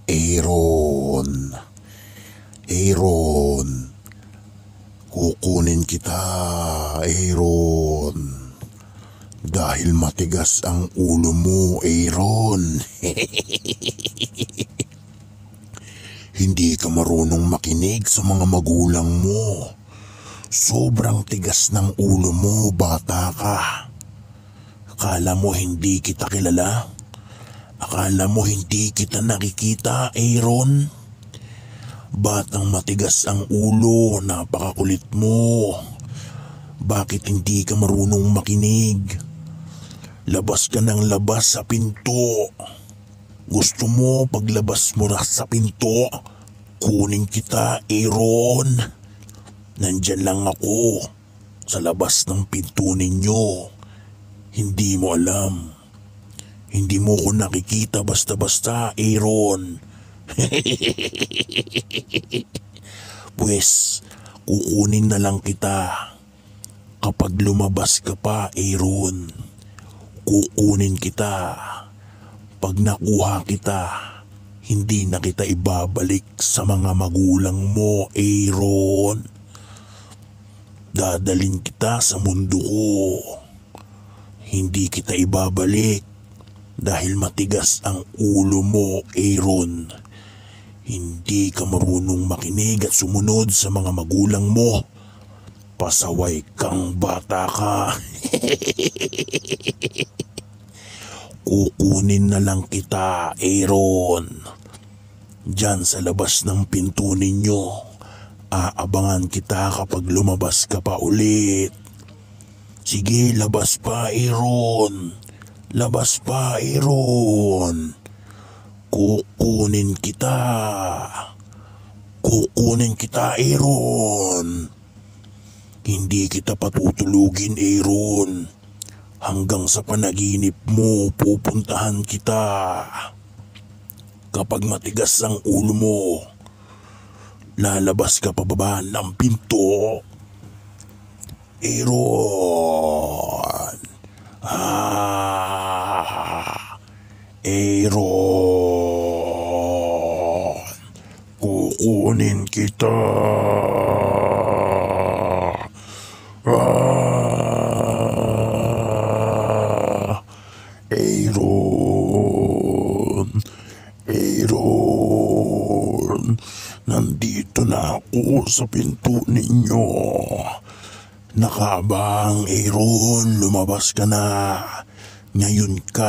Aaron, Aaron, kukunin kita, Aaron. Dahil matigas ang ulo mo, Aaron. Hindi ka marunong makinig sa mga magulang mo. Sobrang tigas ng ulo mo, bata ka. Akala mo hindi kita kilala? Akala mo hindi kita nakikita, Aaron? Batang matigas ang ulo, napakakulit mo. Bakit hindi ka marunong makinig? Labas ka ng labas sa pinto. Gusto mo paglabas mo na sa pinto, kunin kita, Aaron. Nandyan lang ako, sa labas ng pinto ninyo. Hindi mo alam. Hindi mo ko nakikita basta-basta, Aaron. Pues, kukunin na lang kita. Kapag lumabas ka pa, Aaron, kukunin kita. Pag nakuha kita, hindi na kita ibabalik sa mga magulang mo, Aaron. Dadalhin kita sa mundo ko. Hindi kita ibabalik dahil matigas ang ulo mo, Aaron. Hindi ka marunong makinig at sumunod sa mga magulang mo. Pasaway kang bata ka. Kukunin na lang kita, Aaron. Diyan sa labas ng pinto ninyo. Aabangan kita kapag lumabas ka pa ulit. Sige, labas pa, Aaron. Labas pa, Aaron. Kukunin kita. Kukunin kita, Aaron. Hindi kita patutulugin, Aaron. Hanggang sa panaginip mo, pupuntahan kita. Kapag matigas ang ulo mo, lalabas ka pababa ng pinto. Aaron. Aaron. Kukunin kita. Aaron. Aaron. Nandito na ako sa pinto ninyo. Nakaabang, Aaron, lumabas ka na. Ngayon ka